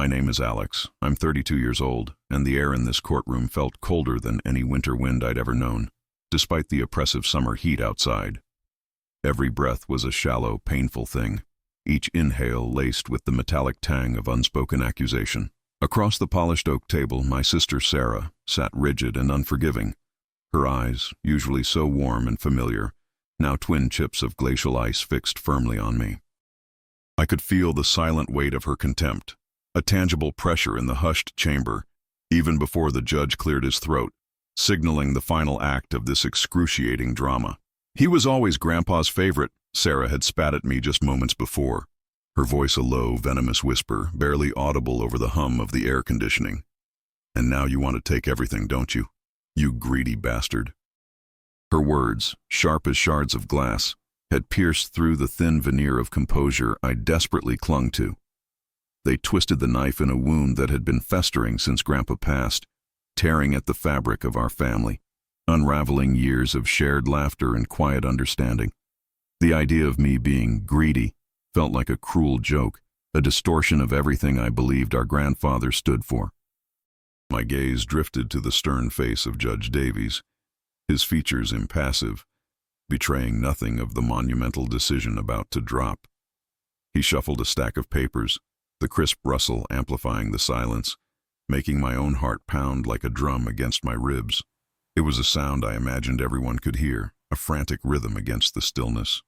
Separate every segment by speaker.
Speaker 1: My name is Alex. I'm 32 years old, and the air in this courtroom felt colder than any winter wind I'd ever known, despite the oppressive summer heat outside. Every breath was a shallow, painful thing, each inhale laced with the metallic tang of unspoken accusation. Across the polished oak table, my sister Sarah sat rigid and unforgiving, her eyes, usually so warm and familiar, now twin chips of glacial ice fixed firmly on me. I could feel the silent weight of her contempt, a tangible pressure in the hushed chamber, even before the judge cleared his throat, signaling the final act of this excruciating drama. He was always Grandpa's favorite, Sarah had spat at me just moments before, her voice a low, venomous whisper, barely audible over the hum of the air conditioning. And now you want to take everything, don't you? You greedy bastard. Her words, sharp as shards of glass, had pierced through the thin veneer of composure I desperately clung to. They twisted the knife in a wound that had been festering since Grandpa passed, tearing at the fabric of our family, unraveling years of shared laughter and quiet understanding. The idea of me being greedy felt like a cruel joke, a distortion of everything I believed our grandfather stood for. My gaze drifted to the stern face of Judge Davies, his features impassive, betraying nothing of the monumental decision about to drop. He shuffled a stack of papers, the crisp rustle amplifying the silence, making my own heart pound like a drum against my ribs. It was a sound I imagined everyone could hear, a frantic rhythm against the stillness.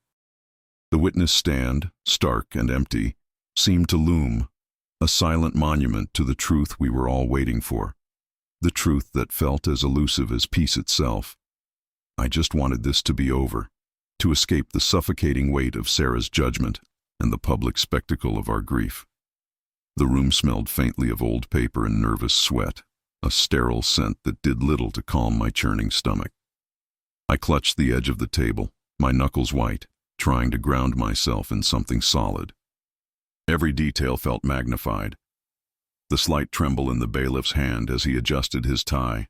Speaker 1: The witness stand, stark and empty, seemed to loom, a silent monument to the truth we were all waiting for, the truth that felt as elusive as peace itself. I just wanted this to be over, to escape the suffocating weight of Sarah's judgment and the public spectacle of our grief. The room smelled faintly of old paper and nervous sweat, a sterile scent that did little to calm my churning stomach. I clutched the edge of the table, my knuckles white, trying to ground myself in something solid. Every detail felt magnified. The slight tremble in the bailiff's hand as he adjusted his tie,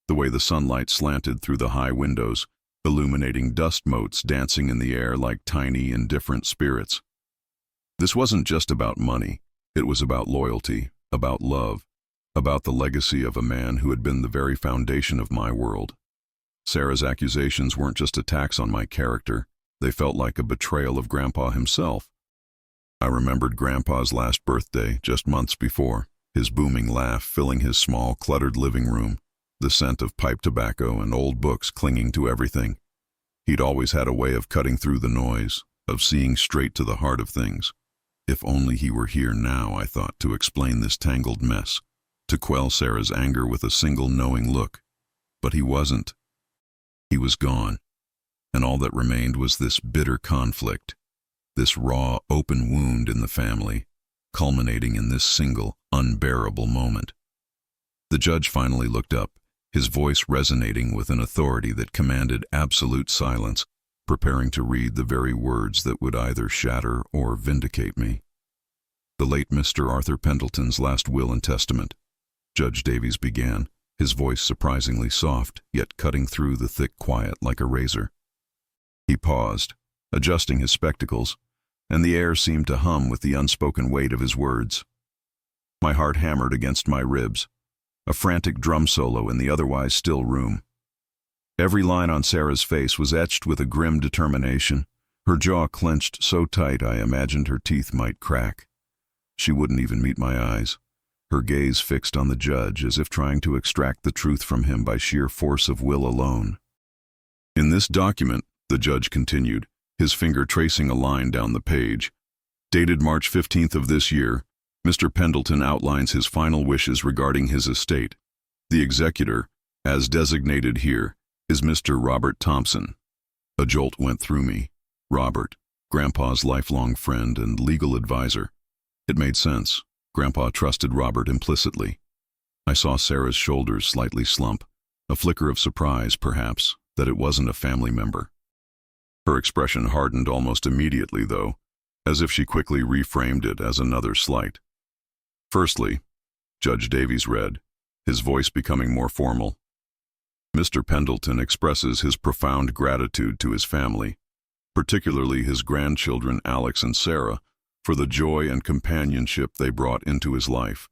Speaker 1: the way the sunlight slanted through the high windows, illuminating dust motes dancing in the air like tiny, indifferent spirits. This wasn't just about money. It was about loyalty, about love, about the legacy of a man who had been the very foundation of my world. Sarah's accusations weren't just attacks on my character. They felt like a betrayal of Grandpa himself. I remembered Grandpa's last birthday, just months before, his booming laugh filling his small, cluttered living room, the scent of pipe tobacco and old books clinging to everything. He'd always had a way of cutting through the noise, of seeing straight to the heart of things. If only he were here now, I thought, to explain this tangled mess, to quell Sarah's anger with a single knowing look. But he wasn't. He was gone, and all that remained was this bitter conflict, this raw, open wound in the family, culminating in this single, unbearable moment. The judge finally looked up, his voice resonating with an authority that commanded absolute silence, preparing to read the very words that would either shatter or vindicate me. The late Mr. Arthur Pendleton's last will and testament, Judge Davies began, his voice surprisingly soft, yet cutting through the thick quiet like a razor. He paused, adjusting his spectacles, and the air seemed to hum with the unspoken weight of his words. My heart hammered against my ribs, a frantic drum solo in the otherwise still room. Every line on Sarah's face was etched with a grim determination, her jaw clenched so tight I imagined her teeth might crack. She wouldn't even meet my eyes, her gaze fixed on the judge as if trying to extract the truth from him by sheer force of will alone. In this document, the judge continued, his finger tracing a line down the page, dated March 15th of this year, Mr. Pendleton outlines his final wishes regarding his estate. The executor, as designated here, is Mr. Robert Thompson. A jolt went through me. Robert, Grandpa's lifelong friend and legal advisor. It made sense. Grandpa trusted Robert implicitly. I saw Sarah's shoulders slightly slump, a flicker of surprise, perhaps, that it wasn't a family member. Her expression hardened almost immediately, though, as if she quickly reframed it as another slight. Firstly, Judge Davies read, his voice becoming more formal, Mr. Pendleton expresses his profound gratitude to his family, particularly his grandchildren Alex and Sarah, for the joy and companionship they brought into his life.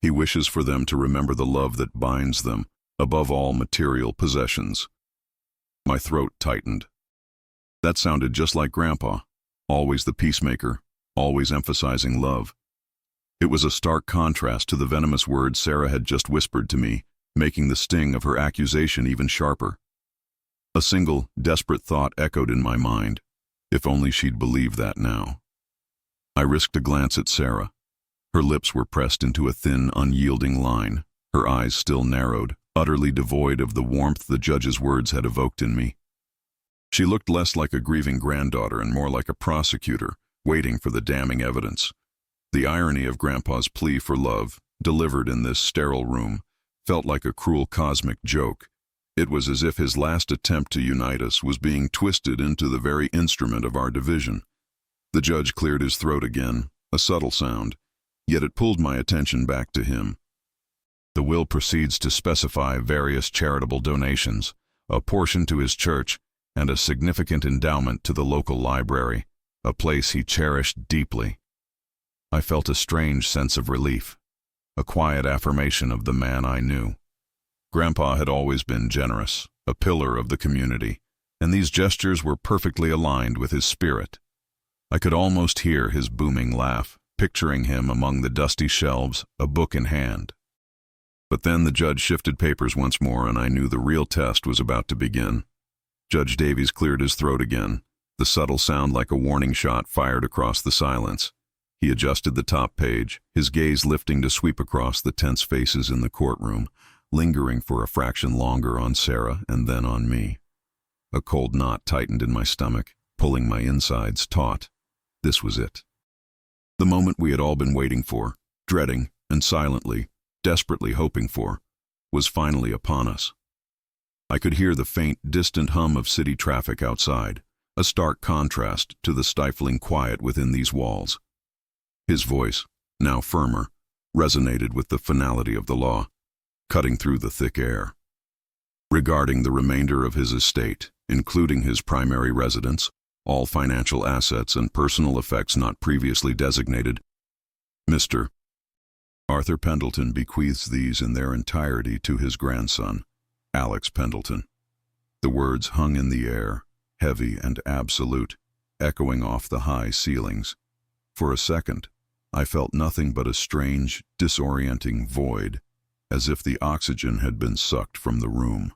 Speaker 1: He wishes for them to remember the love that binds them, above all material possessions. My throat tightened. That sounded just like Grandpa, always the peacemaker, always emphasizing love. It was a stark contrast to the venomous words Sarah had just whispered to me, making the sting of her accusation even sharper. A single, desperate thought echoed in my mind. If only she'd believe that now. I risked a glance at Sarah. Her lips were pressed into a thin, unyielding line, her eyes still narrowed, utterly devoid of the warmth the judge's words had evoked in me. She looked less like a grieving granddaughter and more like a prosecutor, waiting for the damning evidence. The irony of Grandpa's plea for love, delivered in this sterile room, felt like a cruel cosmic joke. It was as if his last attempt to unite us was being twisted into the very instrument of our division. The judge cleared his throat again, a subtle sound, yet it pulled my attention back to him. The will proceeds to specify various charitable donations, a portion to his church, and a significant endowment to the local library, a place he cherished deeply. I felt a strange sense of relief, a quiet affirmation of the man I knew. Grandpa had always been generous, a pillar of the community, and these gestures were perfectly aligned with his spirit. I could almost hear his booming laugh, picturing him among the dusty shelves, a book in hand. But then the judge shifted papers once more, and I knew the real test was about to begin. Judge Davies cleared his throat again, the subtle sound like a warning shot fired across the silence. He adjusted the top page, his gaze lifting to sweep across the tense faces in the courtroom, lingering for a fraction longer on Sarah and then on me. A cold knot tightened in my stomach, pulling my insides taut. This was it. The moment we had all been waiting for, dreading, and silently, desperately hoping for, was finally upon us. I could hear the faint, distant hum of city traffic outside, a stark contrast to the stifling quiet within these walls. His voice, now firmer, resonated with the finality of the law, cutting through the thick air. Regarding the remainder of his estate, including his primary residence, all financial assets and personal effects not previously designated, Mr. Arthur Pendleton bequeaths these in their entirety to his grandson, Alex Pendleton. The words hung in the air, heavy and absolute, echoing off the high ceilings. For a second, I felt nothing but a strange, disorienting void, as if the oxygen had been sucked from the room.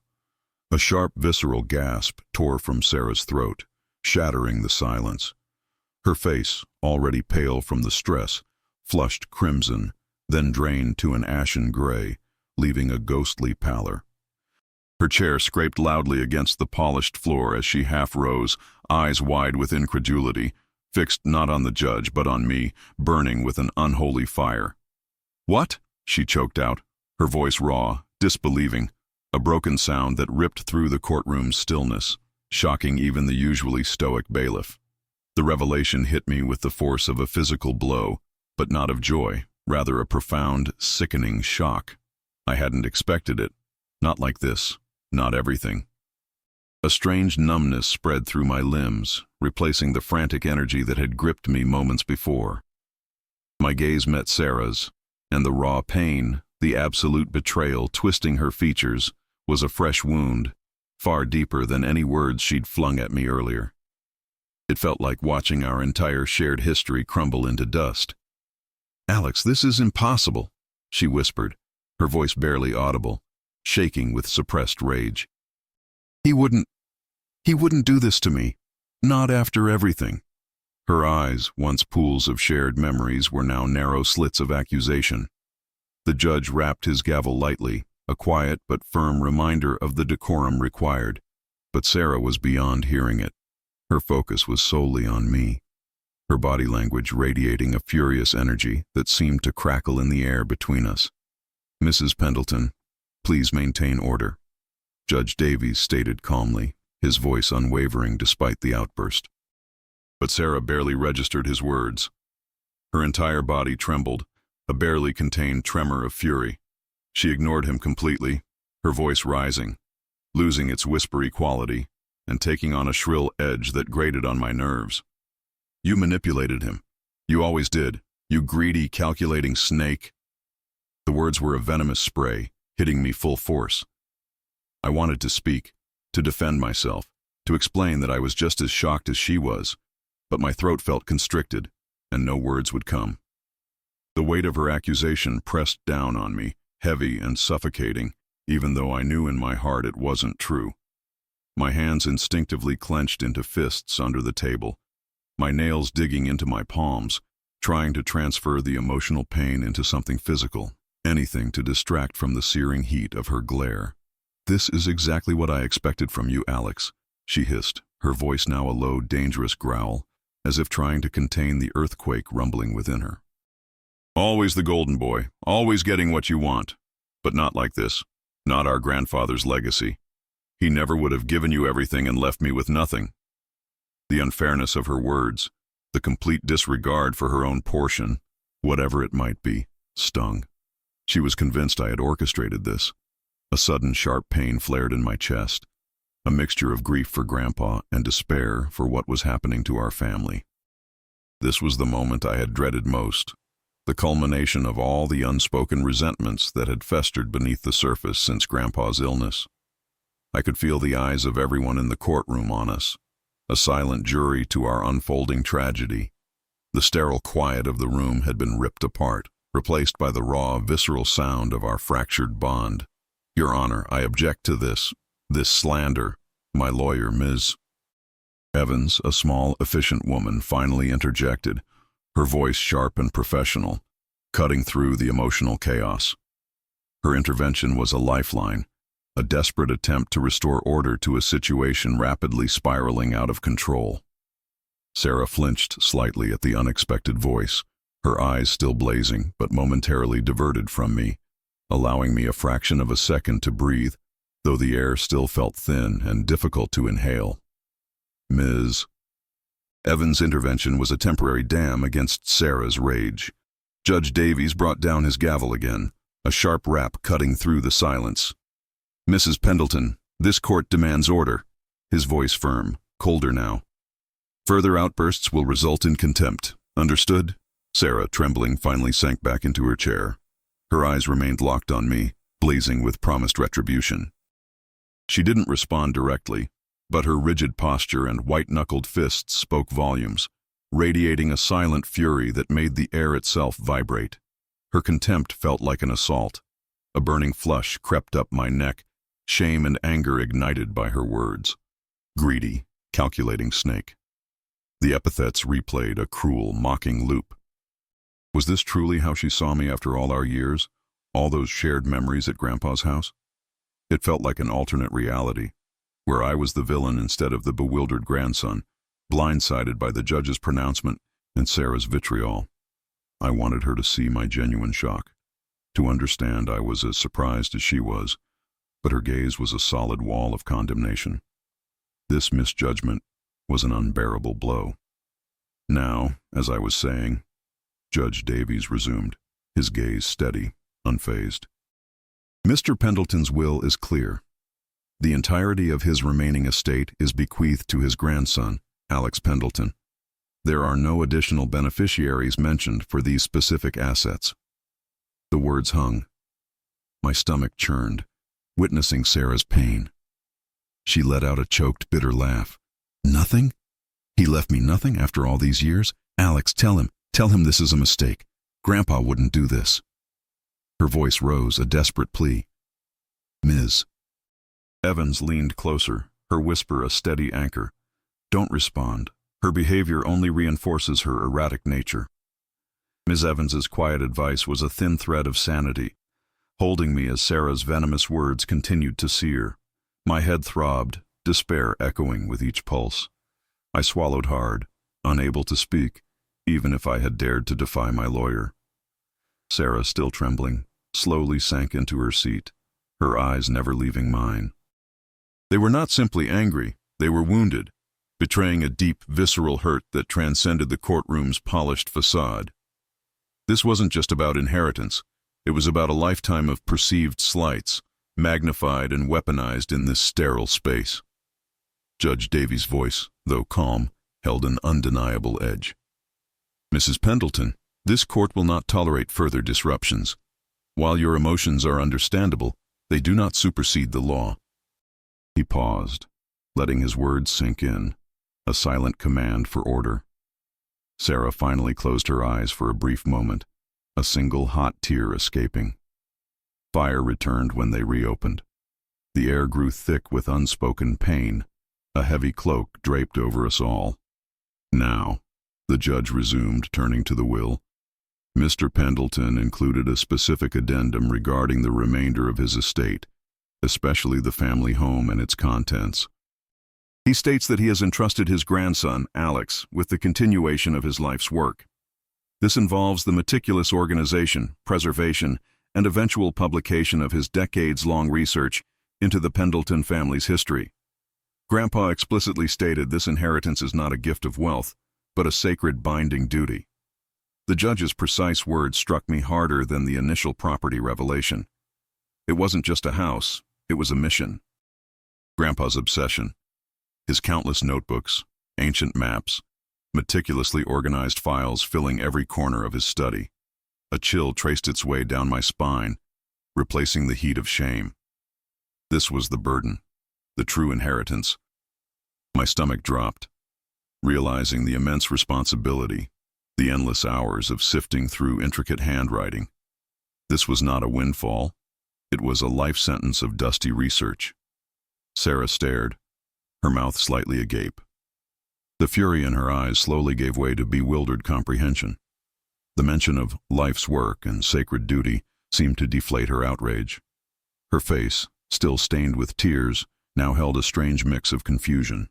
Speaker 1: A sharp, visceral gasp tore from Sarah's throat, shattering the silence. Her face, already pale from the stress, flushed crimson, then drained to an ashen gray, leaving a ghostly pallor. Her chair scraped loudly against the polished floor as she half rose, eyes wide with incredulity, fixed not on the judge but on me, burning with an unholy fire. "What?" she choked out, her voice raw, disbelieving, a broken sound that ripped through the courtroom's stillness, shocking even the usually stoic bailiff. The revelation hit me with the force of a physical blow, but not of joy, rather a profound, sickening shock. I hadn't expected it. Not like this. Not everything. A strange numbness spread through my limbs, replacing the frantic energy that had gripped me moments before. My gaze met Sarah's, and the raw pain, the absolute betrayal twisting her features, was a fresh wound, far deeper than any words she'd flung at me earlier. It felt like watching our entire shared history crumble into dust. "Alex, this is impossible," she whispered, her voice barely audible, shaking with suppressed rage. He wouldn't do this to me. Not after everything." Her eyes, once pools of shared memories, were now narrow slits of accusation. The judge rapped his gavel lightly, a quiet but firm reminder of the decorum required, but Sarah was beyond hearing it. Her focus was solely on me, her body language radiating a furious energy that seemed to crackle in the air between us. "Mrs. Pendleton, please maintain order," Judge Davies stated calmly, his voice unwavering despite the outburst. But Sarah barely registered his words. Her entire body trembled, a barely contained tremor of fury. She ignored him completely, her voice rising, losing its whispery quality, and taking on a shrill edge that grated on my nerves. "You manipulated him. You always did. You greedy, calculating snake. The words were a venomous spray, hitting me full force. I wanted to speak, to defend myself, to explain that I was just as shocked as she was, but my throat felt constricted, and no words would come. The weight of her accusation pressed down on me, heavy and suffocating, even though I knew in my heart it wasn't true. My hands instinctively clenched into fists under the table, my nails digging into my palms, trying to transfer the emotional pain into something physical, anything to distract from the searing heat of her glare. "This is exactly what I expected from you, Alex," she hissed, her voice now a low, dangerous growl, as if trying to contain the earthquake rumbling within her. "Always the golden boy, always getting what you want. But not like this, not our grandfather's legacy. He never would have given you everything and left me with nothing." The unfairness of her words, the complete disregard for her own portion, whatever it might be, stung. She was convinced I had orchestrated this. A sudden sharp pain flared in my chest, a mixture of grief for Grandpa and despair for what was happening to our family. This was the moment I had dreaded most, the culmination of all the unspoken resentments that had festered beneath the surface since Grandpa's illness. I could feel the eyes of everyone in the courtroom on us, a silent jury to our unfolding tragedy. The sterile quiet of the room had been ripped apart, replaced by the raw, visceral sound of our fractured bond. "Your Honor, I object to this slander," my lawyer, Ms. Evans, a small, efficient woman, finally interjected, her voice sharp and professional, cutting through the emotional chaos. Her intervention was a lifeline, a desperate attempt to restore order to a situation rapidly spiraling out of control. Sarah flinched slightly at the unexpected voice, her eyes still blazing but momentarily diverted from me, allowing me a fraction of a second to breathe, though the air still felt thin and difficult to inhale. Ms. Evans' intervention was a temporary dam against Sarah's rage. Judge Davies brought down his gavel again, a sharp rap cutting through the silence. "Mrs. Pendleton, this court demands order," his voice firm, colder now. "Further outbursts will result in contempt. Understood?" Sarah, trembling, finally sank back into her chair. Her eyes remained locked on me, blazing with promised retribution. She didn't respond directly, but her rigid posture and white-knuckled fists spoke volumes, radiating a silent fury that made the air itself vibrate. Her contempt felt like an assault. A burning flush crept up my neck, shame and anger ignited by her words. Greedy, calculating snake. The epithets replayed a cruel, mocking loop. Was this truly how she saw me after all our years, all those shared memories at Grandpa's house? It felt like an alternate reality, where I was the villain instead of the bewildered grandson, blindsided by the judge's pronouncement and Sarah's vitriol. I wanted her to see my genuine shock, to understand I was as surprised as she was, but her gaze was a solid wall of condemnation. This misjudgment was an unbearable blow. Now, as I was saying, Judge Davies resumed, his gaze steady, unfazed. "Mr. Pendleton's will is clear. The entirety of his remaining estate is bequeathed to his grandson, Alex Pendleton. There are no additional beneficiaries mentioned for these specific assets." The words hung. My stomach churned, witnessing Sarah's pain. She let out a choked, bitter laugh. "Nothing? He left me nothing after all these years? Alex, tell him this is a mistake. Grandpa wouldn't do this." Her voice rose, a desperate plea. "Ms." Evans leaned closer, her whisper a steady anchor. "Don't respond. Her behavior only reinforces her erratic nature." Ms. Evans's quiet advice was a thin thread of sanity, holding me as Sarah's venomous words continued to sear. My head throbbed, despair echoing with each pulse. I swallowed hard, unable to speak, even if I had dared to defy my lawyer. Sarah, still trembling, slowly sank into her seat, her eyes never leaving mine. They were not simply angry, they were wounded, betraying a deep, visceral hurt that transcended the courtroom's polished facade. This wasn't just about inheritance, it was about a lifetime of perceived slights, magnified and weaponized in this sterile space. Judge Davies' voice, though calm, held an undeniable edge. Mrs. Pendleton, this court will not tolerate further disruptions. While your emotions are understandable, they do not supersede the law. He paused, letting his words sink in, a silent command for order. Sarah finally closed her eyes for a brief moment, a single hot tear escaping. Fire returned when they reopened. The air grew thick with unspoken pain, a heavy cloak draped over us all. Now, the judge resumed, turning to the will. Mr. Pendleton included a specific addendum regarding the remainder of his estate, especially the family home and its contents. He states that he has entrusted his grandson, Alex, with the continuation of his life's work. This involves the meticulous organization, preservation, and eventual publication of his decades-long research into the Pendleton family's history. Grandpa explicitly stated this inheritance is not a gift of wealth, but a sacred binding duty. The judge's precise words struck me harder than the initial property revelation. It wasn't just a house, it was a mission. Grandpa's obsession, his countless notebooks, ancient maps, meticulously organized files filling every corner of his study. A chill traced its way down my spine, replacing the heat of shame. This was the burden, the true inheritance. My stomach dropped, realizing the immense responsibility, the endless hours of sifting through intricate handwriting. This was not a windfall. It was a life sentence of dusty research. Sarah stared, her mouth slightly agape. The fury in her eyes slowly gave way to bewildered comprehension. The mention of life's work and sacred duty seemed to deflate her outrage. Her face, still stained with tears, now held a strange mix of confusion.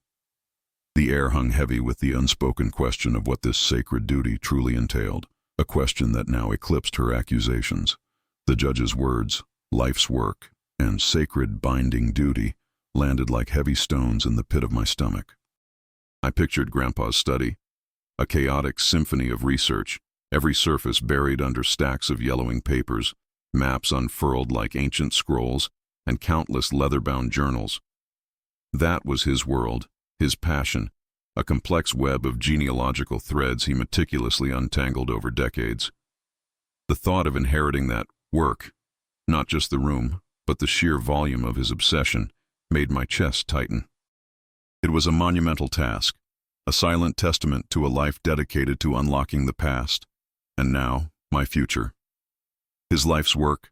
Speaker 1: The air hung heavy with the unspoken question of what this sacred duty truly entailed, a question that now eclipsed her accusations. The judge's words, life's work, and sacred binding duty, landed like heavy stones in the pit of my stomach. I pictured Grandpa's study, a chaotic symphony of research, every surface buried under stacks of yellowing papers, maps unfurled like ancient scrolls, and countless leather-bound journals. That was his world, his passion, a complex web of genealogical threads he meticulously untangled over decades. The thought of inheriting that work, not just the room, but the sheer volume of his obsession, made my chest tighten. It was a monumental task, a silent testament to a life dedicated to unlocking the past, and now, my future. His life's work.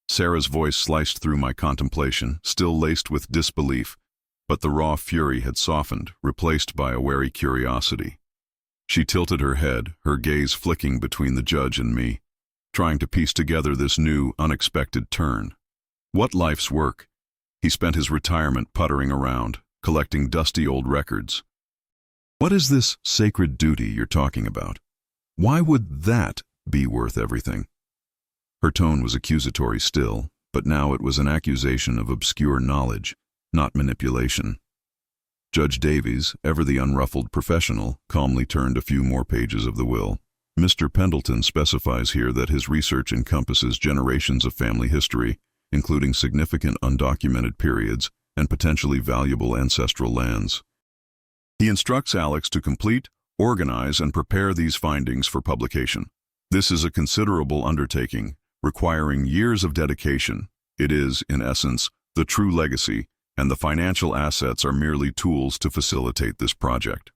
Speaker 1: Sarah's voice sliced through my contemplation, still laced with disbelief, but the raw fury had softened, replaced by a wary curiosity. She tilted her head, her gaze flicking between the judge and me, trying to piece together this new, unexpected turn. What life's work? He spent his retirement puttering around, collecting dusty old records. What is this sacred duty you're talking about? Why would that be worth everything? Her tone was accusatory still, but now it was an accusation of obscure knowledge, not manipulation. Judge Davies, ever the unruffled professional, calmly turned a few more pages of the will. Mr. Pendleton specifies here that his research encompasses generations of family history, including significant undocumented periods and potentially valuable ancestral lands. He instructs Alex to complete, organize, and prepare these findings for publication. This is a considerable undertaking, requiring years of dedication. It is, in essence, the true legacy, and the financial assets are merely tools to facilitate this project.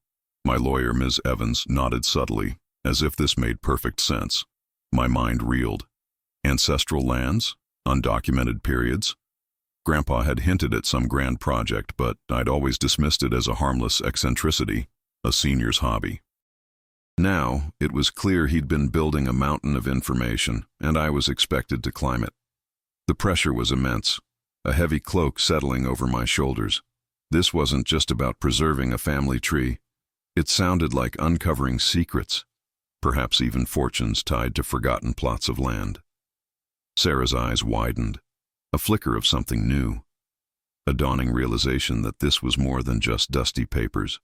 Speaker 1: My lawyer, Ms. Evans, nodded subtly, as if this made perfect sense. My mind reeled. Ancestral lands? Undocumented periods? Grandpa had hinted at some grand project, but I'd always dismissed it as a harmless eccentricity, a senior's hobby. Now, it was clear he'd been building a mountain of information, and I was expected to climb it. The pressure was immense, a heavy cloak settling over my shoulders. This wasn't just about preserving a family tree. It sounded like uncovering secrets, perhaps even fortunes tied to forgotten plots of land. Sarah's eyes widened, a flicker of something new, a dawning realization that this was more than just dusty papers.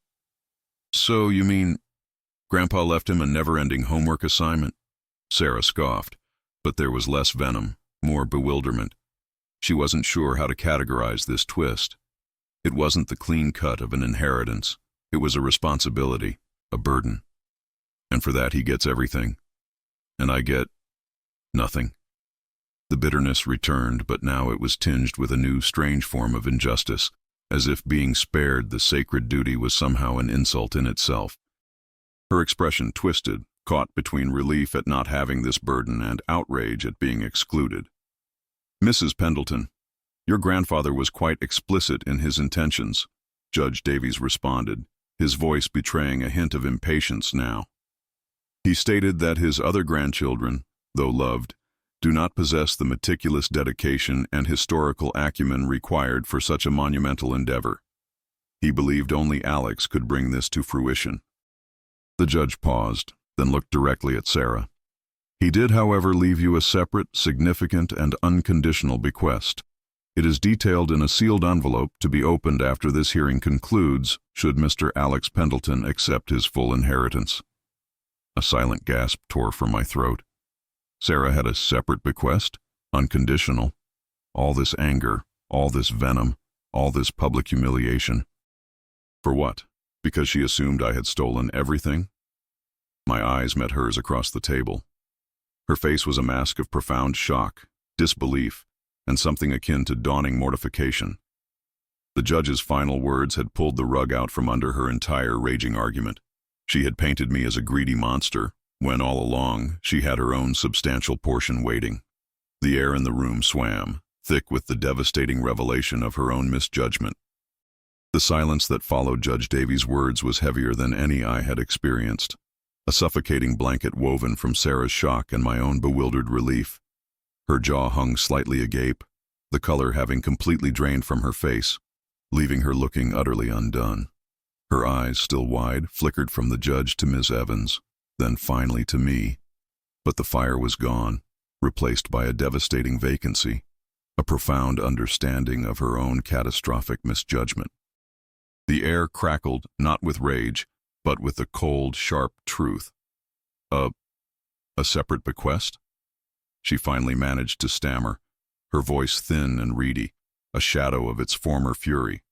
Speaker 1: So you mean Grandpa left him a never-ending homework assignment? Sarah scoffed, but there was less venom, more bewilderment. She wasn't sure how to categorize this twist. It wasn't the clean cut of an inheritance. It was a responsibility, a burden. And for that he gets everything. And I get nothing. The bitterness returned, but now it was tinged with a new, strange form of injustice, as if being spared the sacred duty was somehow an insult in itself. Her expression twisted, caught between relief at not having this burden and outrage at being excluded. "Mrs. Pendleton, your grandfather was quite explicit in his intentions," Judge Davies responded, his voice betraying a hint of impatience now. "He stated that his other grandchildren, though loved, do not possess the meticulous dedication and historical acumen required for such a monumental endeavor. He believed only Alex could bring this to fruition." The judge paused, then looked directly at Sarah. "He did, however, leave you a separate, significant, and unconditional bequest. It is detailed in a sealed envelope to be opened after this hearing concludes, should Mr. Alex Pendleton accept his full inheritance." A silent gasp tore from my throat. Sarah had a separate bequest? Unconditional? All this anger, all this venom, all this public humiliation. For what? Because she assumed I had stolen everything? My eyes met hers across the table. Her face was a mask of profound shock, disbelief, and something akin to dawning mortification. The judge's final words had pulled the rug out from under her entire raging argument. She had painted me as a greedy monster, when all along she had her own substantial portion waiting. The air in the room swam, thick with the devastating revelation of her own misjudgment. The silence that followed Judge Davies' words was heavier than any I had experienced, a suffocating blanket woven from Sarah's shock and my own bewildered relief. Her jaw hung slightly agape, the color having completely drained from her face, leaving her looking utterly undone. Her eyes, still wide, flickered from the judge to Ms. Evans, then finally to me. But the fire was gone, replaced by a devastating vacancy, a profound understanding of her own catastrophic misjudgment. The air crackled, not with rage, but with the cold, sharp truth. A separate bequest? She finally managed to stammer, her voice thin and reedy, a shadow of its former fury.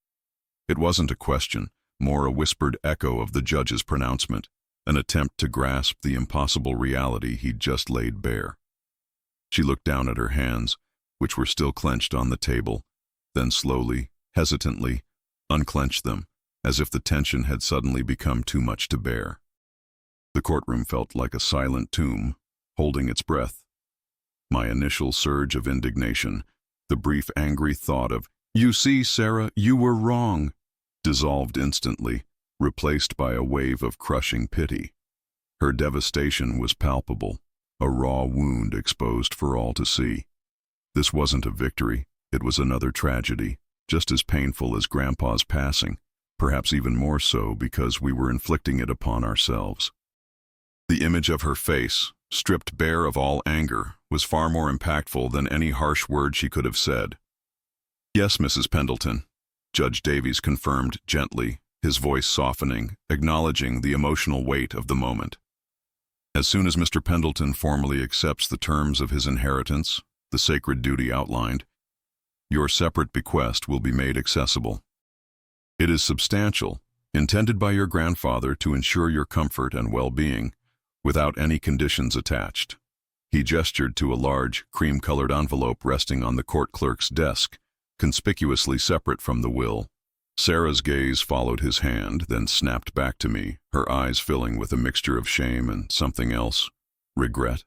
Speaker 1: It wasn't a question, more a whispered echo of the judge's pronouncement, an attempt to grasp the impossible reality he'd just laid bare. She looked down at her hands, which were still clenched on the table, then slowly, hesitantly, unclenched them, as if the tension had suddenly become too much to bear. The courtroom felt like a silent tomb, holding its breath. My initial surge of indignation, the brief angry thought of, "You see, Sarah, you were wrong," dissolved instantly, replaced by a wave of crushing pity. Her devastation was palpable, a raw wound exposed for all to see. This wasn't a victory, it was another tragedy, just as painful as Grandpa's passing, perhaps even more so because we were inflicting it upon ourselves. The image of her face, stripped bare of all anger, was far more impactful than any harsh word she could have said. "Yes, Mrs. Pendleton," Judge Davies confirmed gently, his voice softening, acknowledging the emotional weight of the moment. "As soon as Mr. Pendleton formally accepts the terms of his inheritance, the sacred duty outlined, your separate bequest will be made accessible. It is substantial, intended by your grandfather to ensure your comfort and well-being, without any conditions attached." He gestured to a large, cream-colored envelope resting on the court clerk's desk, conspicuously separate from the will. Sarah's gaze followed his hand, then snapped back to me, her eyes filling with a mixture of shame and something else, regret.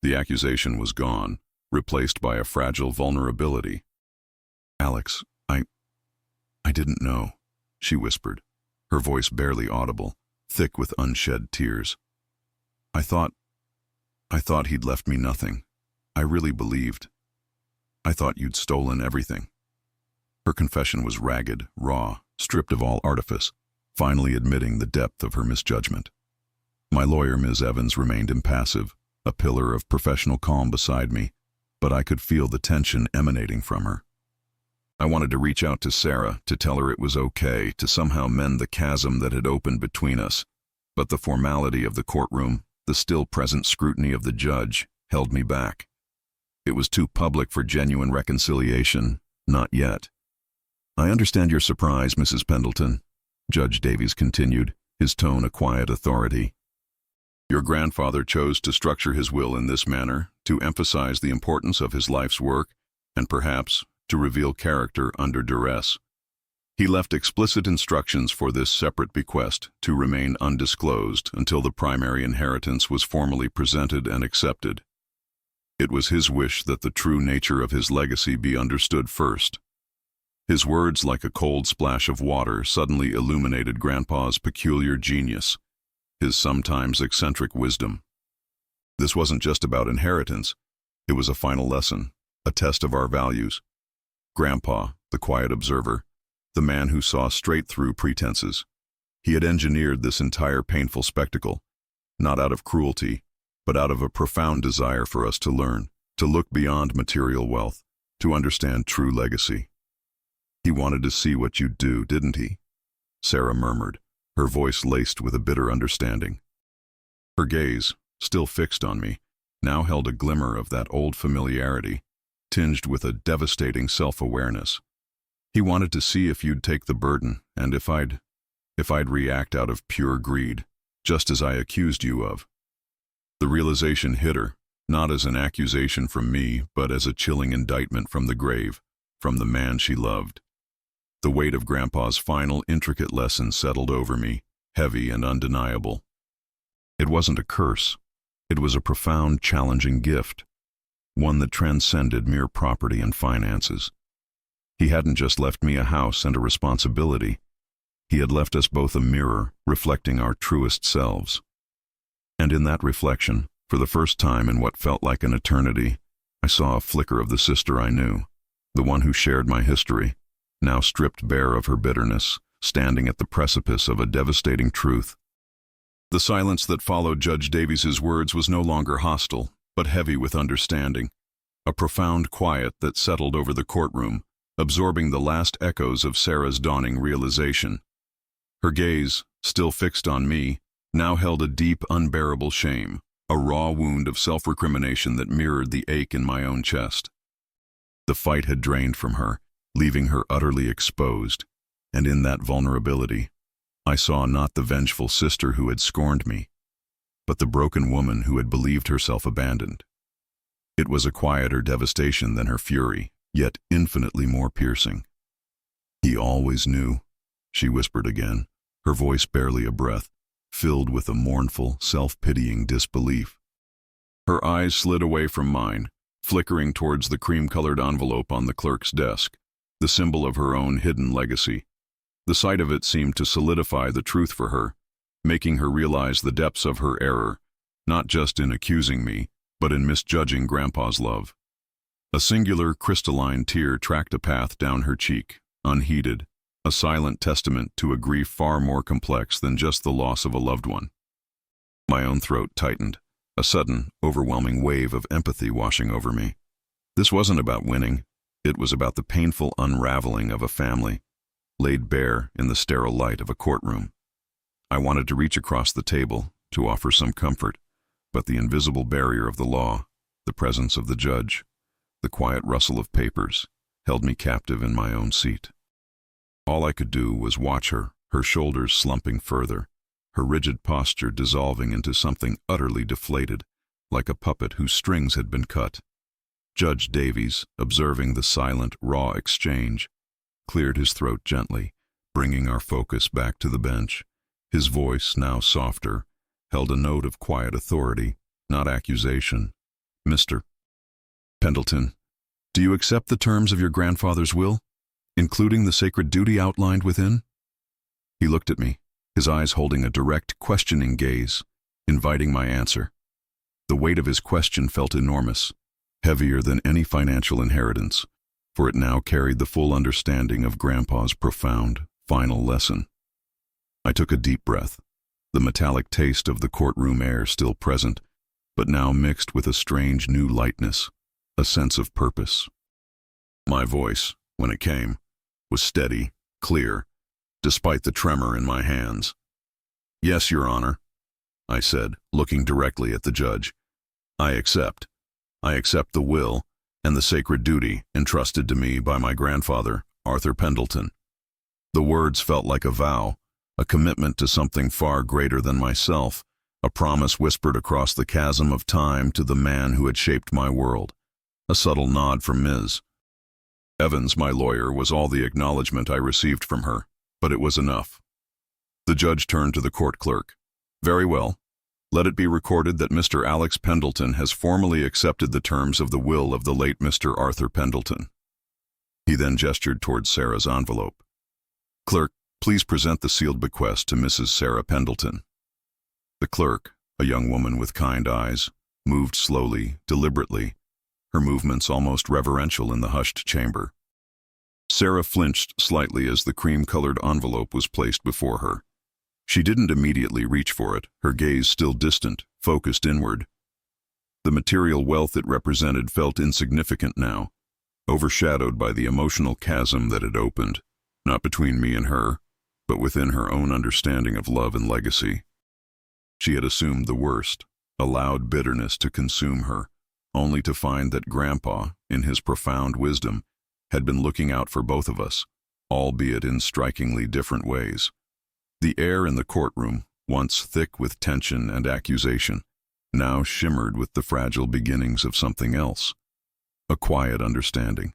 Speaker 1: The accusation was gone, replaced by a fragile vulnerability. "Alex, I didn't know," she whispered, her voice barely audible, thick with unshed tears. I thought he'd left me nothing. I really believed. I thought you'd stolen everything." Her confession was ragged, raw, stripped of all artifice, finally admitting the depth of her misjudgment. My lawyer, Ms. Evans, remained impassive, a pillar of professional calm beside me, but I could feel the tension emanating from her. I wanted to reach out to Sarah, to tell her it was okay, to somehow mend the chasm that had opened between us, but the formality of the courtroom, the still present scrutiny of the judge, held me back. It was too public for genuine reconciliation, not yet. "I understand your surprise, Mrs. Pendleton," Judge Davies continued, his tone a quiet authority. Your grandfather chose to structure his will in this manner to emphasize the importance of his life's work and perhaps to reveal character under duress. He left explicit instructions for this separate bequest to remain undisclosed until the primary inheritance was formally presented and accepted. It was his wish that the true nature of his legacy be understood first. His words, like a cold splash of water, suddenly illuminated Grandpa's peculiar genius, his sometimes eccentric wisdom. This wasn't just about inheritance. It was a final lesson, a test of our values. Grandpa, the quiet observer, the man who saw straight through pretenses. He had engineered this entire painful spectacle, not out of cruelty, but out of a profound desire for us to learn, to look beyond material wealth, to understand true legacy. He wanted to see what you'd do, didn't he? Sarah murmured, her voice laced with a bitter understanding. Her gaze, still fixed on me, now held a glimmer of that old familiarity, tinged with a devastating self-awareness. He wanted to see if you'd take the burden, and if I'd react out of pure greed, just as I accused you of. The realization hit her, not as an accusation from me, but as a chilling indictment from the grave, from the man she loved. The weight of Grandpa's final, intricate lesson settled over me, heavy and undeniable. It wasn't a curse. It was a profound, challenging gift, one that transcended mere property and finances. He hadn't just left me a house and a responsibility. He had left us both a mirror reflecting our truest selves. And in that reflection, for the first time in what felt like an eternity, I saw a flicker of the sister I knew, the one who shared my history, now stripped bare of her bitterness, standing at the precipice of a devastating truth. The silence that followed Judge Davies's words was no longer hostile, but heavy with understanding, a profound quiet that settled over the courtroom, absorbing the last echoes of Sarah's dawning realization. Her gaze, still fixed on me, now held a deep, unbearable shame, a raw wound of self-recrimination that mirrored the ache in my own chest. The fight had drained from her, leaving her utterly exposed, and in that vulnerability, I saw not the vengeful sister who had scorned me, but the broken woman who had believed herself abandoned. It was a quieter devastation than her fury, yet infinitely more piercing. He always knew, she whispered again, her voice barely a breath, filled with a mournful, self-pitying disbelief. Her eyes slid away from mine, flickering towards the cream-colored envelope on the clerk's desk, the symbol of her own hidden legacy. The sight of it seemed to solidify the truth for her, making her realize the depths of her error, not just in accusing me, but in misjudging Grandpa's love. A singular, crystalline tear tracked a path down her cheek, unheeded, a silent testament to a grief far more complex than just the loss of a loved one. My own throat tightened, a sudden, overwhelming wave of empathy washing over me. This wasn't about winning. It was about the painful unraveling of a family, laid bare in the sterile light of a courtroom. I wanted to reach across the table to offer some comfort, but the invisible barrier of the law, the presence of the judge, the quiet rustle of papers, held me captive in my own seat. All I could do was watch her, her shoulders slumping further, her rigid posture dissolving into something utterly deflated, like a puppet whose strings had been cut. Judge Davies, observing the silent, raw exchange, cleared his throat gently, bringing our focus back to the bench. His voice, now softer, held a note of quiet authority, not accusation. Mr. Pendleton, do you accept the terms of your grandfather's will, including the sacred duty outlined within? He looked at me, his eyes holding a direct, questioning gaze, inviting my answer. The weight of his question felt enormous, heavier than any financial inheritance, for it now carried the full understanding of Grandpa's profound, final lesson. I took a deep breath, the metallic taste of the courtroom air still present, but now mixed with a strange new lightness, a sense of purpose. My voice, when it came, was steady, clear, despite the tremor in my hands. Yes, Your Honor, I said, looking directly at the judge. I accept the will and the sacred duty entrusted to me by my grandfather, Arthur Pendleton. The words felt like a vow, a commitment to something far greater than myself, a promise whispered across the chasm of time to the man who had shaped my world, a subtle nod from Ms. Evans, my lawyer, was all the acknowledgement I received from her, but it was enough. The judge turned to the court clerk. "Very well. Let it be recorded that Mr. Alex Pendleton has formally accepted the terms of the will of the late Mr. Arthur Pendleton." He then gestured towards Sarah's envelope. "Clerk, please present the sealed bequest to Mrs. Sarah Pendleton." The clerk, a young woman with kind eyes, moved slowly, deliberately, her movements almost reverential in the hushed chamber. Sarah flinched slightly as the cream-colored envelope was placed before her. She didn't immediately reach for it, her gaze still distant, focused inward. The material wealth it represented felt insignificant now, overshadowed by the emotional chasm that had opened, not between me and her, but within her own understanding of love and legacy. She had assumed the worst, allowed bitterness to consume her, only to find that Grandpa, in his profound wisdom, had been looking out for both of us, albeit in strikingly different ways. The air in the courtroom, once thick with tension and accusation, now shimmered with the fragile beginnings of something else. A quiet understanding,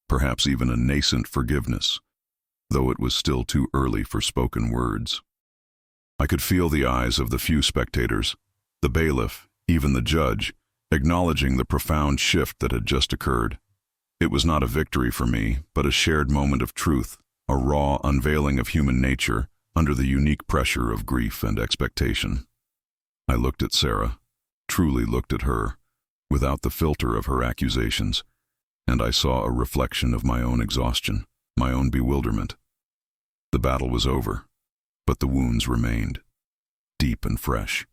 Speaker 1: perhaps even a nascent forgiveness, though it was still too early for spoken words. I could feel the eyes of the few spectators, the bailiff, even the judge, acknowledging the profound shift that had just occurred. It was not a victory for me, but a shared moment of truth, a raw unveiling of human nature under the unique pressure of grief and expectation. I looked at Sarah, truly looked at her, without the filter of her accusations, and I saw a reflection of my own exhaustion, my own bewilderment. The battle was over, but the wounds remained, deep and fresh.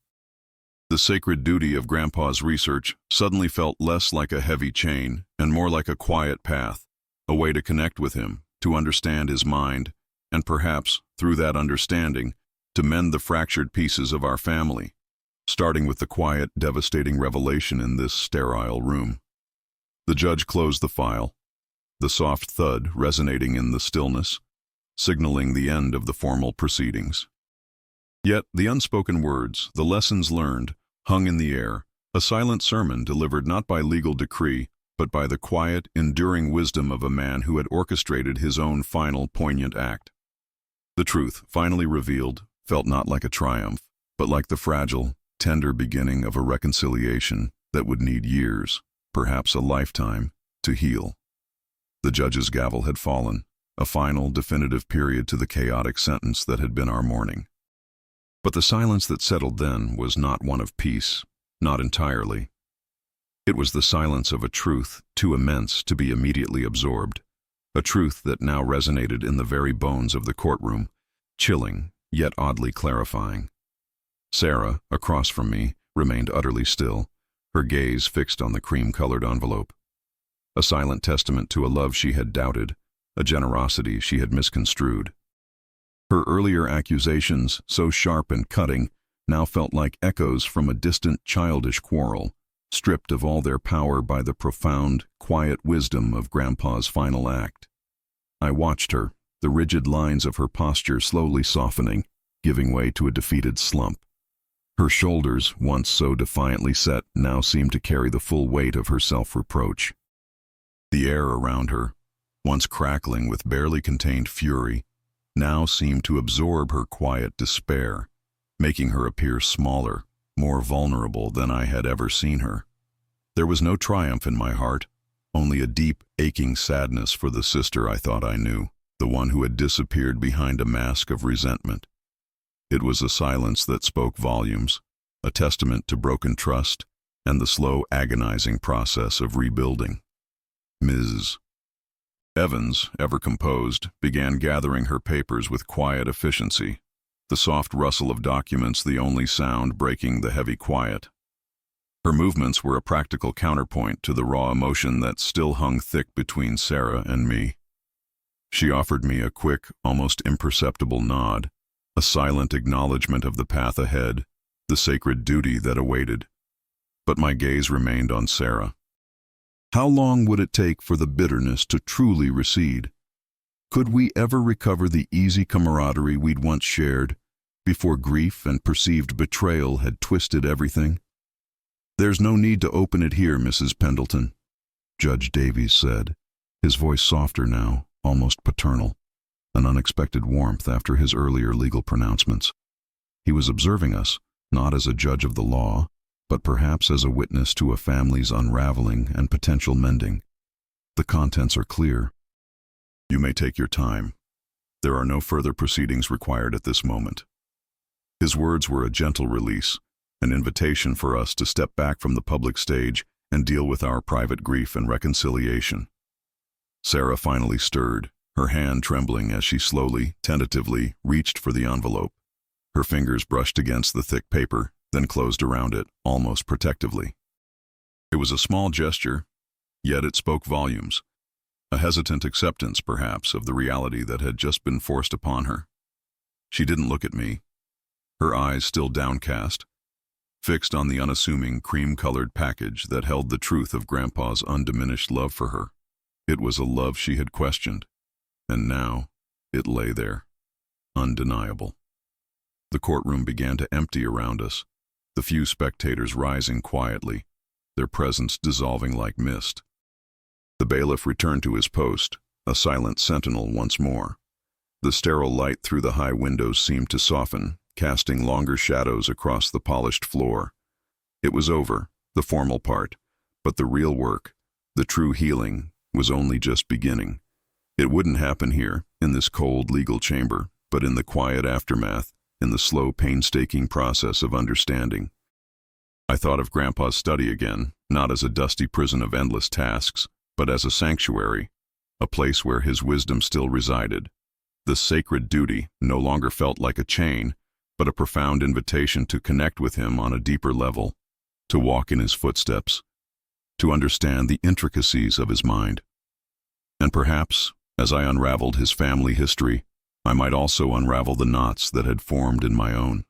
Speaker 1: The sacred duty of Grandpa's research suddenly felt less like a heavy chain and more like a quiet path, a way to connect with him, to understand his mind, and perhaps, through that understanding, to mend the fractured pieces of our family, starting with the quiet, devastating revelation in this sterile room. The judge closed the file, the soft thud resonating in the stillness, signaling the end of the formal proceedings. Yet the unspoken words, the lessons learned, hung in the air, a silent sermon delivered not by legal decree, but by the quiet, enduring wisdom of a man who had orchestrated his own final, poignant act. The truth, finally revealed, felt not like a triumph, but like the fragile, tender beginning of a reconciliation that would need years, perhaps a lifetime, to heal. The judge's gavel had fallen, a final, definitive period to the chaotic sentence that had been our mourning. But the silence that settled then was not one of peace, not entirely. It was the silence of a truth too immense to be immediately absorbed, a truth that now resonated in the very bones of the courtroom, chilling, yet oddly clarifying. Sarah, across from me, remained utterly still, her gaze fixed on the cream-colored envelope. A silent testament to a love she had doubted, a generosity she had misconstrued. Her earlier accusations, so sharp and cutting, now felt like echoes from a distant childish quarrel, stripped of all their power by the profound, quiet wisdom of Grandpa's final act. I watched her, the rigid lines of her posture slowly softening, giving way to a defeated slump. Her shoulders, once so defiantly set, now seemed to carry the full weight of her self-reproach. The air around her, once crackling with barely contained fury, now seemed to absorb her quiet despair, making her appear smaller, more vulnerable than I had ever seen her. There was no triumph in my heart, only a deep, aching sadness for the sister I thought I knew, the one who had disappeared behind a mask of resentment. It was a silence that spoke volumes, a testament to broken trust and the slow, agonizing process of rebuilding. Ms. Evans, ever composed, began gathering her papers with quiet efficiency, the soft rustle of documents the only sound breaking the heavy quiet. Her movements were a practical counterpoint to the raw emotion that still hung thick between Sarah and me. She offered me a quick, almost imperceptible nod, a silent acknowledgement of the path ahead, the sacred duty that awaited. But my gaze remained on Sarah. How long would it take for the bitterness to truly recede? Could we ever recover the easy camaraderie we'd once shared, before grief and perceived betrayal had twisted everything. "There's no need to open it here, Mrs. Pendleton," Judge Davies said, his voice softer now, almost paternal, an unexpected warmth after his earlier legal pronouncements. He was observing us, not as a judge of the law, but perhaps as a witness to a family's unraveling and potential mending. "The contents are clear. You may take your time. There are no further proceedings required at this moment." His words were a gentle release, an invitation for us to step back from the public stage and deal with our private grief and reconciliation. Sarah finally stirred, her hand trembling as she slowly, tentatively, reached for the envelope. Her fingers brushed against the thick paper, then closed around it, almost protectively. It was a small gesture, yet it spoke volumes. A hesitant acceptance, perhaps, of the reality that had just been forced upon her. She didn't look at me, her eyes still downcast, fixed on the unassuming cream-colored package that held the truth of Grandpa's undiminished love for her. It was a love she had questioned, and now it lay there, undeniable. The courtroom began to empty around us, the few spectators rising quietly, their presence dissolving like mist. The bailiff returned to his post, a silent sentinel once more. The sterile light through the high windows seemed to soften, casting longer shadows across the polished floor. It was over, the formal part, but the real work, the true healing, was only just beginning. It wouldn't happen here, in this cold legal chamber, but in the quiet aftermath, in the slow, painstaking process of understanding. I thought of Grandpa's study again, not as a dusty prison of endless tasks, but as a sanctuary, a place where his wisdom still resided. The sacred duty no longer felt like a chain, but a profound invitation to connect with him on a deeper level, to walk in his footsteps, to understand the intricacies of his mind. And perhaps, as I unraveled his family history, I might also unravel the knots that had formed in my own.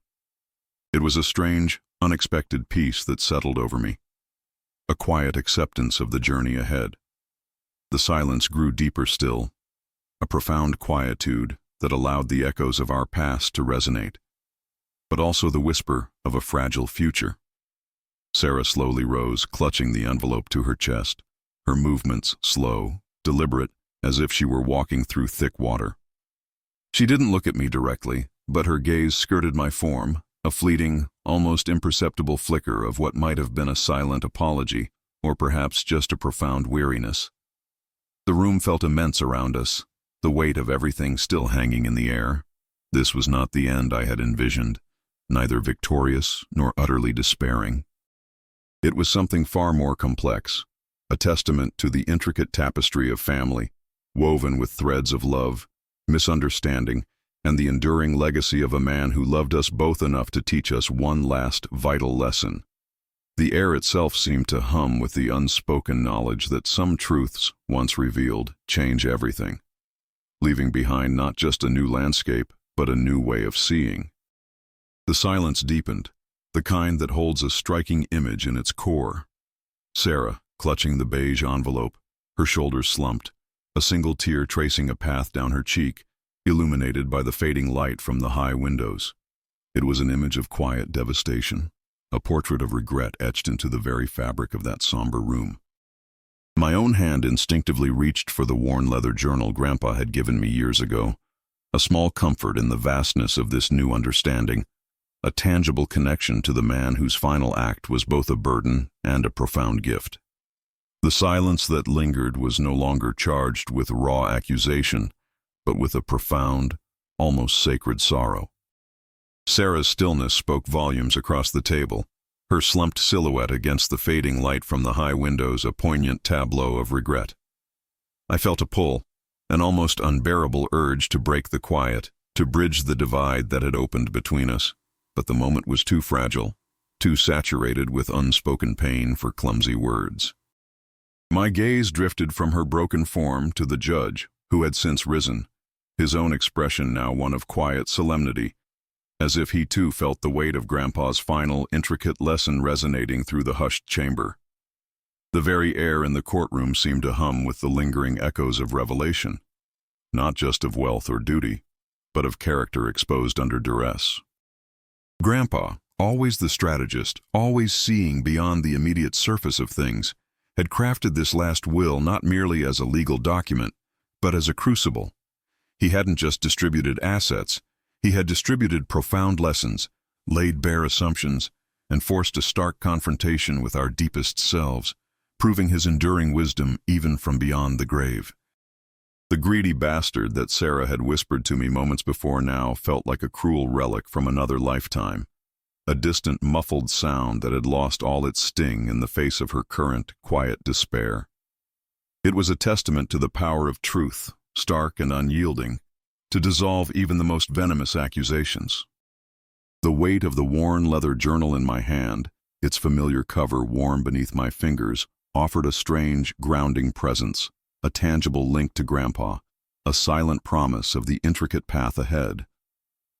Speaker 1: It was a strange, unexpected peace that settled over me, a quiet acceptance of the journey ahead. The silence grew deeper still, a profound quietude that allowed the echoes of our past to resonate, but also the whisper of a fragile future. Sarah slowly rose, clutching the envelope to her chest, her movements slow, deliberate, as if she were walking through thick water. She didn't look at me directly, but her gaze skirted my form, a fleeting, almost imperceptible flicker of what might have been a silent apology, or perhaps just a profound weariness. The room felt immense around us, the weight of everything still hanging in the air. This was not the end I had envisioned, neither victorious nor utterly despairing. It was something far more complex, a testament to the intricate tapestry of family, woven with threads of love, misunderstanding, and the enduring legacy of a man who loved us both enough to teach us one last vital lesson. The air itself seemed to hum with the unspoken knowledge that some truths, once revealed, change everything, leaving behind not just a new landscape, but a new way of seeing. The silence deepened, the kind that holds a striking image in its core. Sarah, clutching the beige envelope, her shoulders slumped, a single tear tracing a path down her cheek, illuminated by the fading light from the high windows. It was an image of quiet devastation, a portrait of regret etched into the very fabric of that somber room. My own hand instinctively reached for the worn leather journal Grandpa had given me years ago, a small comfort in the vastness of this new understanding, a tangible connection to the man whose final act was both a burden and a profound gift. The silence that lingered was no longer charged with raw accusation, but with a profound, almost sacred sorrow. Sarah's stillness spoke volumes across the table, her slumped silhouette against the fading light from the high windows a poignant tableau of regret. I felt a pull, an almost unbearable urge to break the quiet, to bridge the divide that had opened between us, but the moment was too fragile, too saturated with unspoken pain for clumsy words. My gaze drifted from her broken form to the judge, who had since risen, his own expression now one of quiet solemnity, as if he too felt the weight of Grandpa's final, intricate lesson resonating through the hushed chamber. The very air in the courtroom seemed to hum with the lingering echoes of revelation, not just of wealth or duty, but of character exposed under duress. Grandpa, always the strategist, always seeing beyond the immediate surface of things, had crafted this last will not merely as a legal document, but as a crucible. He hadn't just distributed assets, he had distributed profound lessons, laid bare assumptions, and forced a stark confrontation with our deepest selves, proving his enduring wisdom even from beyond the grave. The greedy bastard that Sarah had whispered to me moments before now felt like a cruel relic from another lifetime, a distant, muffled sound that had lost all its sting in the face of her current, quiet despair. It was a testament to the power of truth, stark and unyielding, to dissolve even the most venomous accusations. The weight of the worn leather journal in my hand, its familiar cover warm beneath my fingers, offered a strange, grounding presence, a tangible link to Grandpa, a silent promise of the intricate path ahead.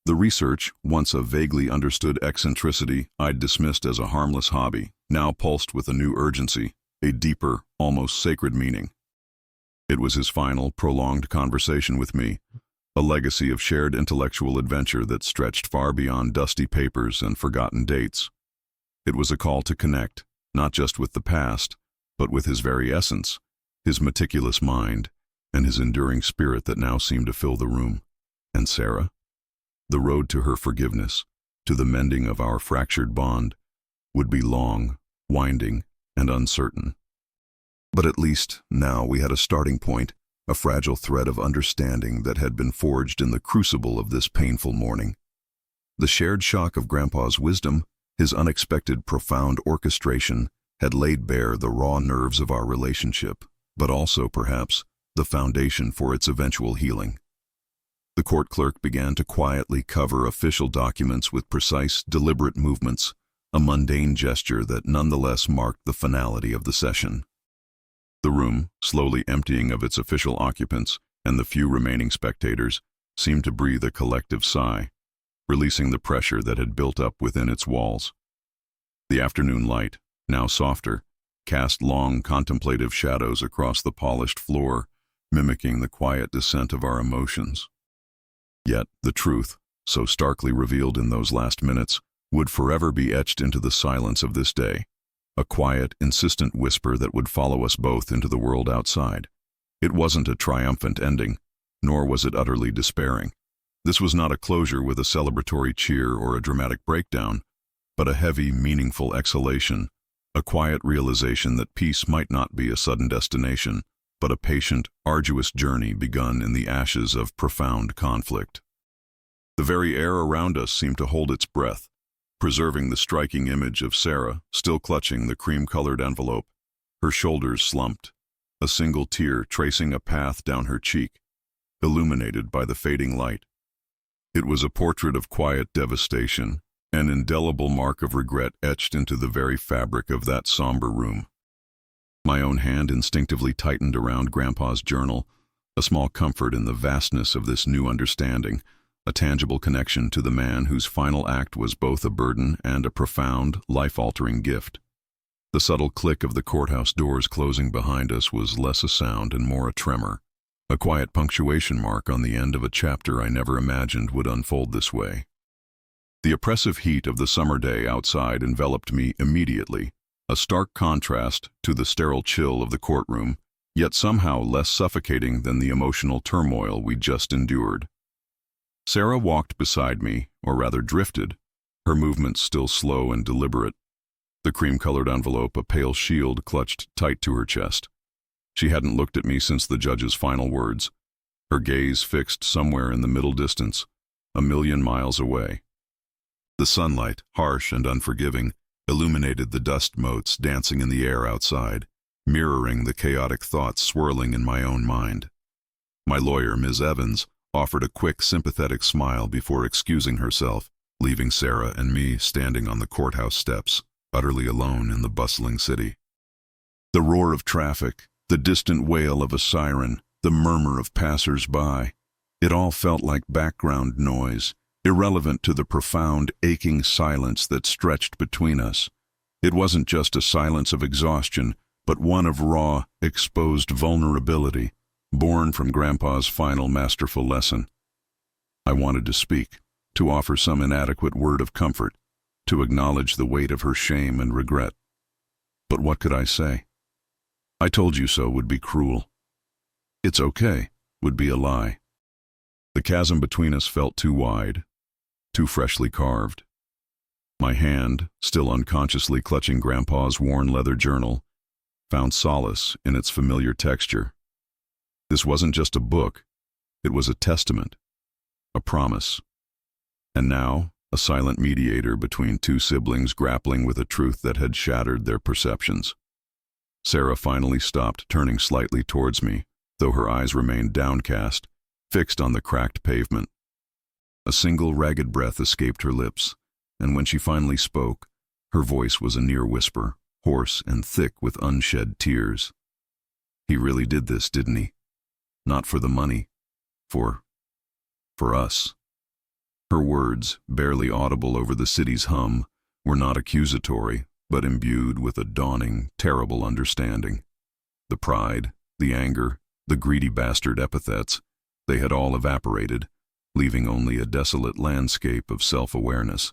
Speaker 1: The research, once a vaguely understood eccentricity I'd dismissed as a harmless hobby, now pulsed with a new urgency, a deeper, almost sacred meaning. It was his final, prolonged conversation with me, a legacy of shared intellectual adventure that stretched far beyond dusty papers and forgotten dates. It was a call to connect, not just with the past, but with his very essence, his meticulous mind, and his enduring spirit that now seemed to fill the room. And Sarah? The road to her forgiveness, to the mending of our fractured bond, would be long, winding, and uncertain. But at least now we had a starting point, a fragile thread of understanding that had been forged in the crucible of this painful morning. The shared shock of Grandpa's wisdom, his unexpected profound orchestration, had laid bare the raw nerves of our relationship, but also, perhaps, the foundation for its eventual healing. The court clerk began to quietly cover official documents with precise, deliberate movements, a mundane gesture that nonetheless marked the finality of the session. The room, slowly emptying of its official occupants and the few remaining spectators, seemed to breathe a collective sigh, releasing the pressure that had built up within its walls. The afternoon light, now softer, cast long, contemplative shadows across the polished floor, mimicking the quiet descent of our emotions. Yet the truth, so starkly revealed in those last minutes, would forever be etched into the silence of this day, a quiet, insistent whisper that would follow us both into the world outside. It wasn't a triumphant ending, nor was it utterly despairing. This was not a closure with a celebratory cheer or a dramatic breakdown, but a heavy, meaningful exhalation, a quiet realization that peace might not be a sudden destination, but a patient, arduous journey begun in the ashes of profound conflict. The very air around us seemed to hold its breath, preserving the striking image of Sarah, still clutching the cream-colored envelope, her shoulders slumped, a single tear tracing a path down her cheek, illuminated by the fading light. It was a portrait of quiet devastation, an indelible mark of regret etched into the very fabric of that somber room. My own hand instinctively tightened around Grandpa's journal, a small comfort in the vastness of this new understanding, a tangible connection to the man whose final act was both a burden and a profound, life-altering gift. The subtle click of the courthouse doors closing behind us was less a sound and more a tremor, a quiet punctuation mark on the end of a chapter I never imagined would unfold this way. The oppressive heat of the summer day outside enveloped me immediately, a stark contrast to the sterile chill of the courtroom, yet somehow less suffocating than the emotional turmoil we just endured. Sarah walked beside me, or rather drifted, her movements still slow and deliberate, the cream-colored envelope a pale shield clutched tight to her chest. She hadn't looked at me since the judge's final words, her gaze fixed somewhere in the middle distance, a million miles away. The sunlight, harsh and unforgiving, illuminated the dust motes dancing in the air outside, mirroring the chaotic thoughts swirling in my own mind. My lawyer, Ms. Evans, offered a quick, sympathetic smile before excusing herself, leaving Sarah and me standing on the courthouse steps, utterly alone in the bustling city. The roar of traffic, the distant wail of a siren, the murmur of passers-by, it all felt like background noise, irrelevant to the profound, aching silence that stretched between us. It wasn't just a silence of exhaustion, but one of raw, exposed vulnerability, born from Grandpa's final masterful lesson. I wanted to speak, to offer some inadequate word of comfort, to acknowledge the weight of her shame and regret. But what could I say? I told you so would be cruel. It's okay would be a lie. The chasm between us felt too wide, too freshly carved. My hand, still unconsciously clutching Grandpa's worn leather journal, found solace in its familiar texture. This wasn't just a book, it was a testament, a promise. And now, a silent mediator between two siblings grappling with a truth that had shattered their perceptions. Sarah finally stopped, turning slightly towards me, though her eyes remained downcast, fixed on the cracked pavement. A single ragged breath escaped her lips, and when she finally spoke, her voice was a near whisper, hoarse and thick with unshed tears. He really did this, didn't he? Not for the money. For us. Her words, barely audible over the city's hum, were not accusatory, but imbued with a dawning, terrible understanding. The pride, the anger, the greedy bastard epithets, they had all evaporated, leaving only a desolate landscape of self-awareness.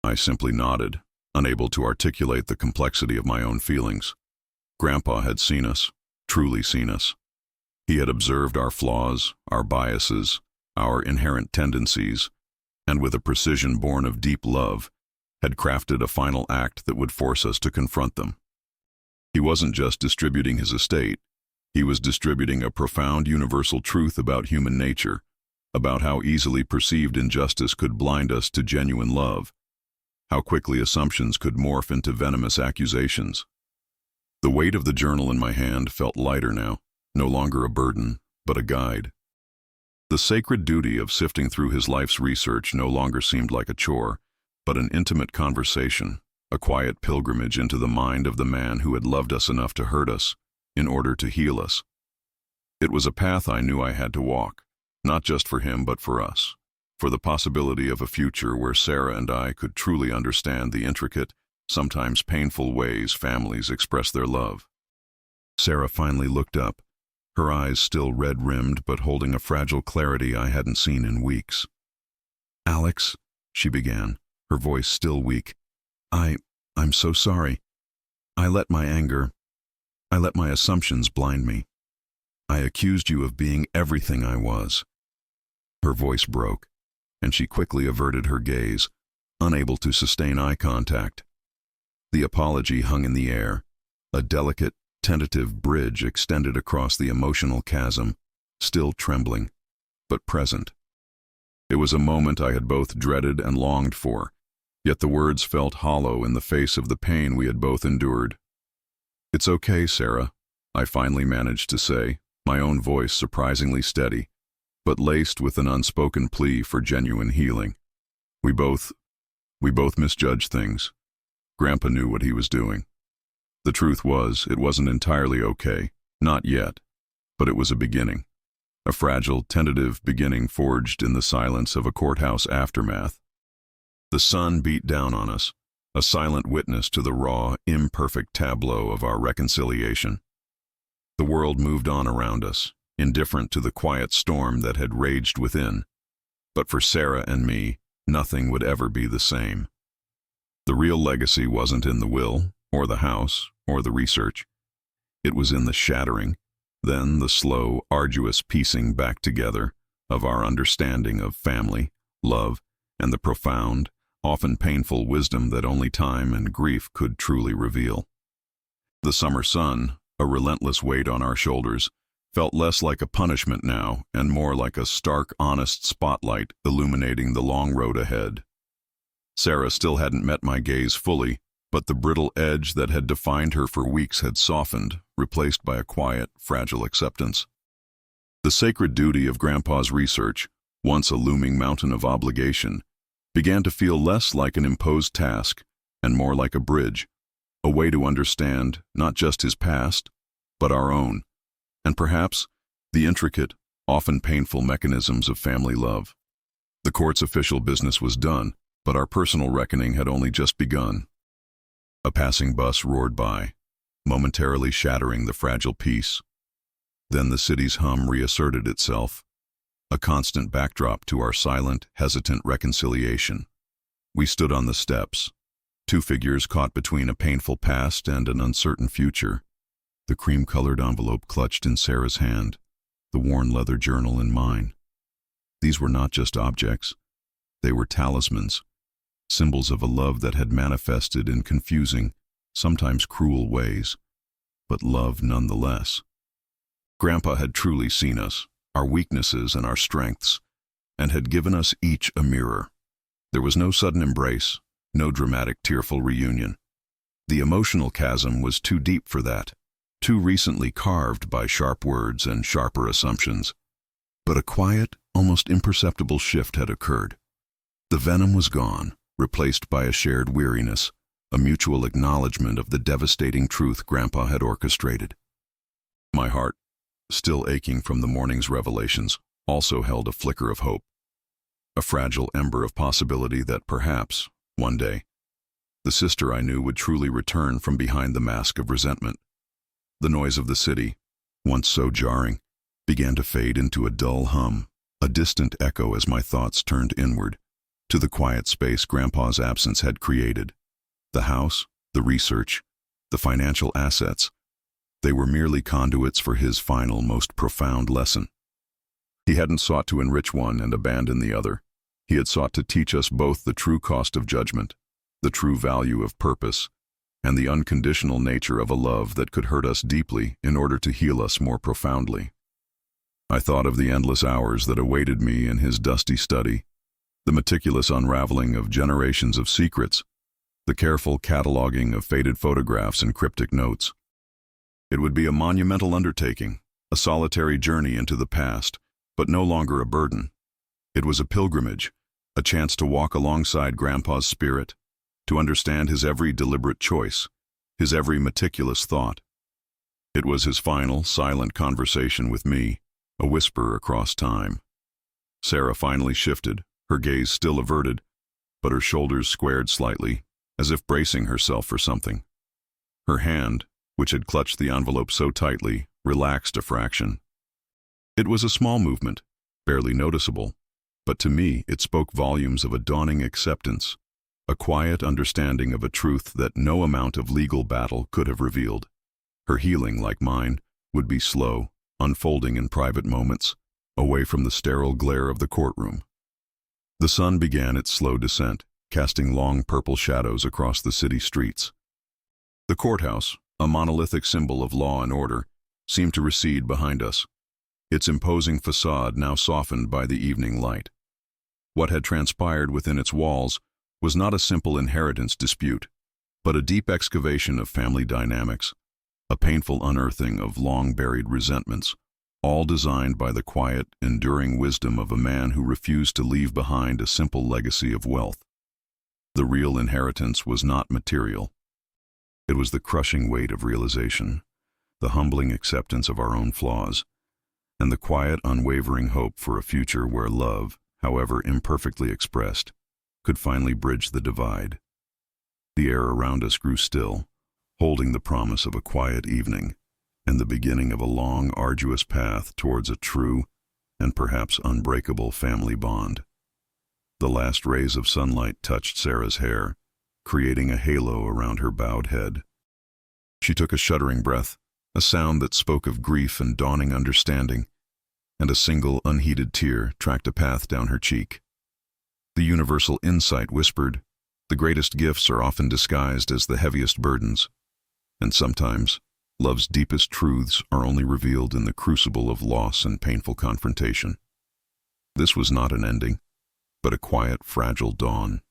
Speaker 1: I simply nodded, unable to articulate the complexity of my own feelings. Grandpa had seen us, truly seen us. He had observed our flaws, our biases, our inherent tendencies, and with a precision born of deep love, had crafted a final act that would force us to confront them. He wasn't just distributing his estate, he was distributing a profound universal truth about human nature, about how easily perceived injustice could blind us to genuine love, how quickly assumptions could morph into venomous accusations. The weight of the journal in my hand felt lighter now, no longer a burden, but a guide. The sacred duty of sifting through his life's research no longer seemed like a chore, but an intimate conversation, a quiet pilgrimage into the mind of the man who had loved us enough to hurt us, in order to heal us. It was a path I knew I had to walk, not just for him but for us, for the possibility of a future where Sarah and I could truly understand the intricate, sometimes painful ways families express their love. Sarah finally looked up, her eyes still red-rimmed but holding a fragile clarity I hadn't seen in weeks. "Alex," she began, her voice still weak, I'm so sorry. I let my assumptions blind me. I accused you of being everything I was." Her voice broke, and she quickly averted her gaze, unable to sustain eye contact. The apology hung in the air, a delicate, tentative bridge extended across the emotional chasm, still trembling, but present. It was a moment I had both dreaded and longed for, yet the words felt hollow in the face of the pain we had both endured. "It's okay, Sarah," I finally managed to say, my own voice surprisingly steady, but laced with an unspoken plea for genuine healing. We both misjudged things. Grandpa knew what he was doing. The truth was, it wasn't entirely okay, not yet, but it was a beginning. A fragile, tentative beginning forged in the silence of a courthouse aftermath. The sun beat down on us, a silent witness to the raw, imperfect tableau of our reconciliation. The world moved on around us, indifferent to the quiet storm that had raged within. But for Sarah and me, nothing would ever be the same. The real legacy wasn't in the will, or the house, or the research. It was in the shattering, then the slow, arduous piecing back together of our understanding of family, love, and the profound, often painful wisdom that only time and grief could truly reveal. The summer sun, a relentless weight on our shoulders, felt less like a punishment now and more like a stark, honest spotlight illuminating the long road ahead. Sarah still hadn't met my gaze fully, but the brittle edge that had defined her for weeks had softened, replaced by a quiet, fragile acceptance. The sacred duty of Grandpa's research, once a looming mountain of obligation, began to feel less like an imposed task and more like a bridge, a way to understand not just his past, but our own, and perhaps the intricate, often painful mechanisms of family love. The court's official business was done, but our personal reckoning had only just begun. A passing bus roared by, momentarily shattering the fragile peace. Then the city's hum reasserted itself. a constant backdrop to our silent, hesitant reconciliation. We stood on the steps, two figures caught between a painful past and an uncertain future, the cream-colored envelope clutched in Sarah's hand, the worn leather journal in mine. These were not just objects. They were talismans, symbols of a love that had manifested in confusing, sometimes cruel ways, but love nonetheless. Grandpa had truly seen us, our weaknesses and our strengths, and had given us each a mirror. There was no sudden embrace, no dramatic tearful reunion. The emotional chasm was too deep for that, too recently carved by sharp words and sharper assumptions. But a quiet, almost imperceptible shift had occurred. The venom was gone, replaced by a shared weariness, a mutual acknowledgement of the devastating truth Grandpa had orchestrated. My heart, still aching from the morning's revelations, also held a flicker of hope, a fragile ember of possibility that perhaps, one day, the sister I knew would truly return from behind the mask of resentment. The noise of the city, once so jarring, began to fade into a dull hum, a distant echo as my thoughts turned inward, to the quiet space Grandpa's absence had created. The house, the research, the financial assets, they were merely conduits for his final, most profound lesson. He hadn't sought to enrich one and abandon the other. He had sought to teach us both the true cost of judgment, the true value of purpose, and the unconditional nature of a love that could hurt us deeply in order to heal us more profoundly. I thought of the endless hours that awaited me in his dusty study, the meticulous unraveling of generations of secrets, the careful cataloging of faded photographs and cryptic notes. It would be a monumental undertaking, a solitary journey into the past, but no longer a burden. It was a pilgrimage, a chance to walk alongside Grandpa's spirit, to understand his every deliberate choice, his every meticulous thought. It was his final, silent conversation with me, a whisper across time. Sarah finally shifted, her gaze still averted, but her shoulders squared slightly, as if bracing herself for something. Her hand, which had clutched the envelope so tightly, relaxed a fraction. It was a small movement, barely noticeable, but to me it spoke volumes of a dawning acceptance, a quiet understanding of a truth that no amount of legal battle could have revealed. Her healing, like mine, would be slow, unfolding in private moments, away from the sterile glare of the courtroom. The sun began its slow descent, casting long purple shadows across the city streets. The courthouse, a monolithic symbol of law and order, seemed to recede behind us, its imposing facade now softened by the evening light. What had transpired within its walls was not a simple inheritance dispute, but a deep excavation of family dynamics, a painful unearthing of long-buried resentments, all designed by the quiet, enduring wisdom of a man who refused to leave behind a simple legacy of wealth. The real inheritance was not material. It was the crushing weight of realization, the humbling acceptance of our own flaws, and the quiet, unwavering hope for a future where love, however imperfectly expressed, could finally bridge the divide. The air around us grew still, holding the promise of a quiet evening and the beginning of a long, arduous path towards a true and perhaps unbreakable family bond. The last rays of sunlight touched Sarah's hair, creating a halo around her bowed head. She took a shuddering breath, a sound that spoke of grief and dawning understanding, and a single unheeded tear tracked a path down her cheek. The universal insight whispered, "The greatest gifts are often disguised as the heaviest burdens, and sometimes love's deepest truths are only revealed in the crucible of loss and painful confrontation." This was not an ending, but a quiet, fragile dawn,